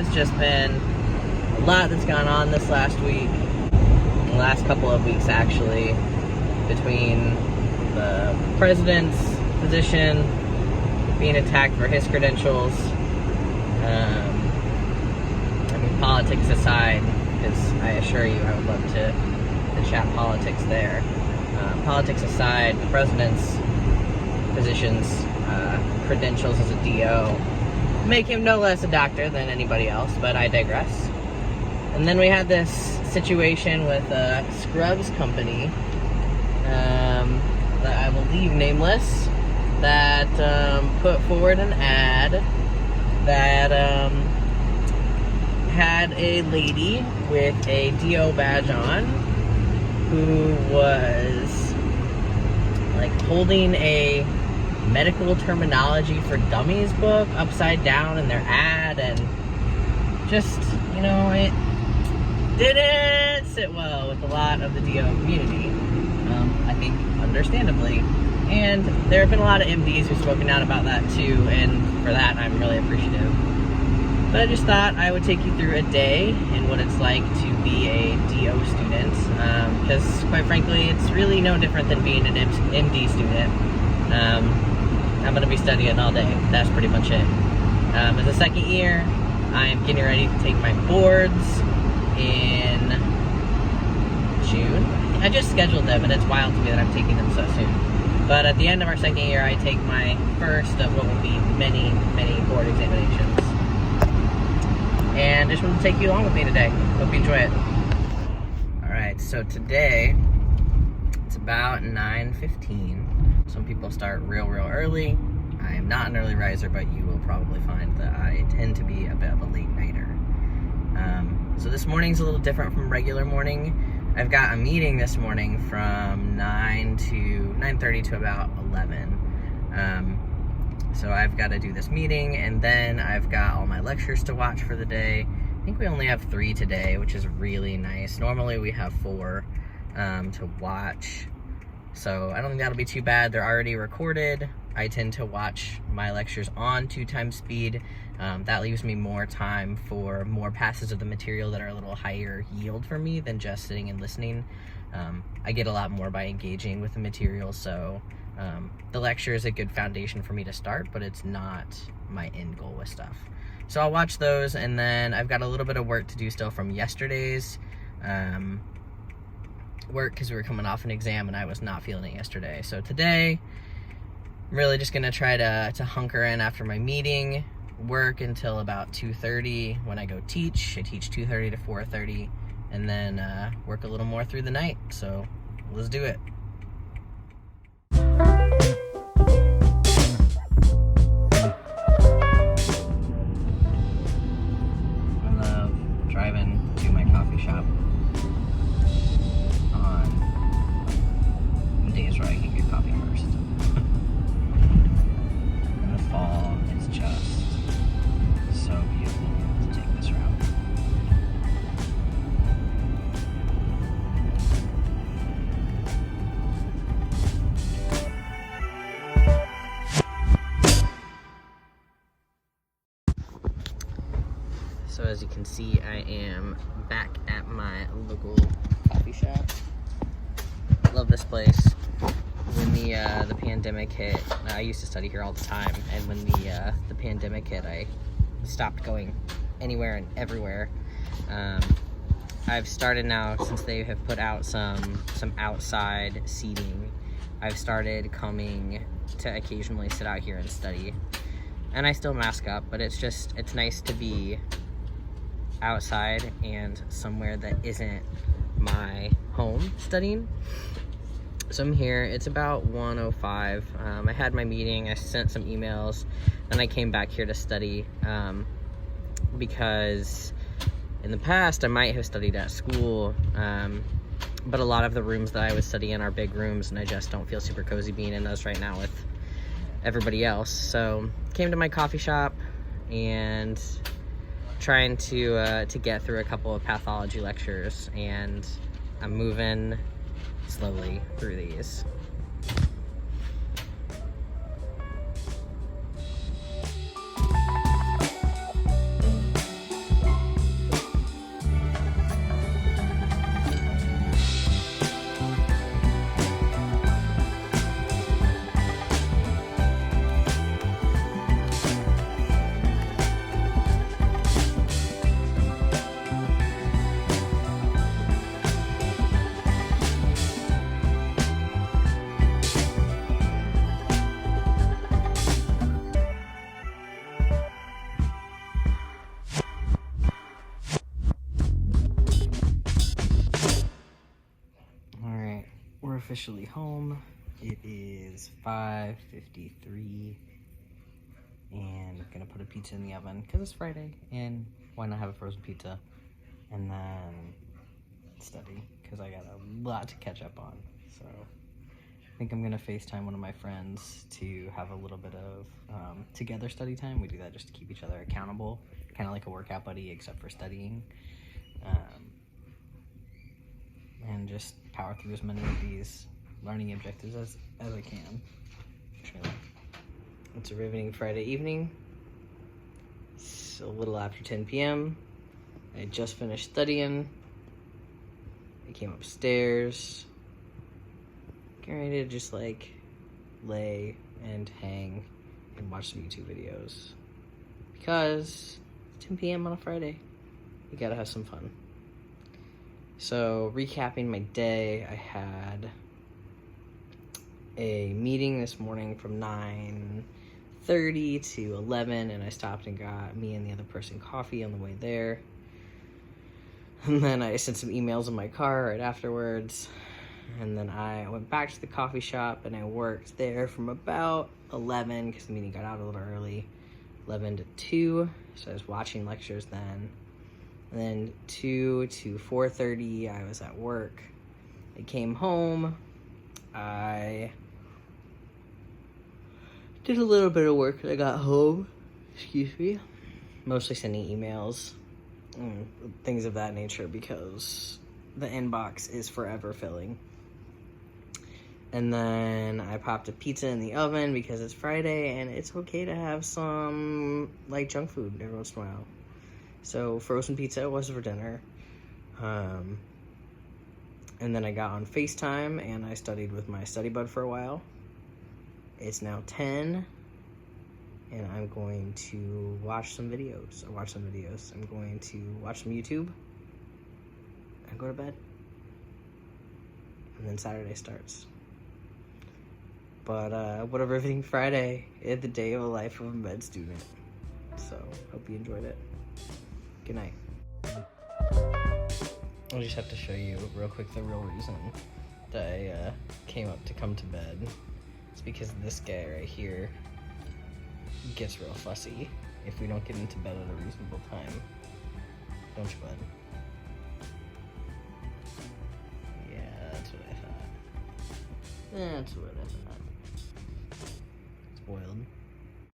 has just been a lot that's gone on this last week, the last couple of weeks actually, between the president's position being attacked for his credentials. I mean, politics aside, because I assure you I would love to chat politics there. Politics aside, the president's positions, credentials as a DO make him no less a doctor than anybody else, but I digress. And then we had this situation with a scrubs company that I will leave nameless, that put forward an ad that had a lady with a DO badge on who was like holding a medical terminology for dummies book upside down in their ad, and just, you know, it didn't sit well with a lot of the DO community, I think understandably. And there have been a lot of MDs who've spoken out about that too, and for that I'm really appreciative. But I just thought I would take you through a day in what it's like to be a DO student, because quite frankly it's really no different than being an MD student. I'm going to be studying all day. That's pretty much it. As a second year, I'm getting ready to take my boards in June. I just scheduled them, and it's wild to me that I'm taking them so soon. But at the end of our second year, I take my first of what will be many, many board examinations. And I just wanted to take you along with me today. Hope you enjoy it. Alright, so today, it's about 9:15. Some people start real early. I am not an early riser, but you will probably find that I tend to be a bit of a late nighter. So this morning's a little different from regular morning. I've got a meeting this morning from 9:30 to about 11. So I've got to do this meeting, and then I've got all my lectures to watch for the day. I think we only have 3 today, which is really nice. Normally we have 4 to watch. So I don't think that'll be too bad. They're already recorded. I tend to watch my lectures on 2x speed. That leaves me more time for more passes of the material that are a little higher yield for me than just sitting and listening. I get a lot more by engaging with the material, so the lecture is a good foundation for me to start, but it's not my end goal with stuff. So I'll watch those, and then I've got a little bit of work to do still from yesterday's work, because we were coming off an exam and I was not feeling it yesterday. So today, I'm really just gonna try to hunker in after my meeting, work until about 2:30 when I go teach. I teach 2:30 to 4:30, and then work a little more through the night. So let's do it. I love driving to my coffee shop on days where I can get coffee first. In the fall, it's just so beautiful to take this route. So as you can see, I am back at my local coffee shop. Love this place. When the pandemic hit, I used to study here all the time, and when the pandemic hit, I stopped going anywhere and everywhere. I've started now, since they have put out some outside seating, I've started coming to occasionally sit out here and study. And I still mask up, but it's nice to be outside and somewhere that isn't my home studying. So I'm here. It's about 1:05. I had my meeting, I sent some emails, then I came back here to study, because in the past I might have studied at school, but a lot of the rooms that I would study in are big rooms, and I just don't feel super cozy being in those right now with everybody else. So came to my coffee shop and trying to get through a couple of pathology lectures, and I'm moving slowly through these. officially home. It is 5:53 and I'm gonna put a pizza in the oven because it's Friday and why not have a frozen pizza and then study because I got a lot to catch up on. So I think I'm gonna FaceTime one of my friends to have a little bit of together study time. We do that just to keep each other accountable, kind of like a workout buddy except for studying. And just power through as many of these learning objectives as I can. It's a riveting Friday evening. It's a little after 10 p.m. I just finished studying. I came upstairs. Getting ready to just like lay and hang and watch some YouTube videos. Because it's 10 p.m. on a Friday. You gotta have some fun. So, recapping my day, I had a meeting this morning from 9:30 to 11, and I stopped and got me and the other person coffee on the way there. And then I sent some emails in my car right afterwards. And then I went back to the coffee shop, and I worked there from about 11, because the meeting got out a little early, 11 to 2, so I was watching lectures then. And then 2 to 4:30, I was at work. I came home. I did a little bit of work when I got home. Excuse me. Mostly sending emails and things of that nature because the inbox is forever filling. And then I popped a pizza in the oven because it's Friday and it's okay to have some like junk food every once in a while. So frozen pizza was for dinner. And then I got on FaceTime and I studied with my study bud for a while. It's now 10 and I'm going to watch some videos. I'm going to watch some YouTube and go to bed. And then Saturday starts. But what a riveting Friday. It's the day of a life of a med student. So hope you enjoyed it. Good night. I'll just have to show you real quick the real reason that I came up to come to bed. It's because this guy right here gets real fussy if we don't get into bed at a reasonable time. Don't you, bud? Yeah, that's what I thought. That's what I thought.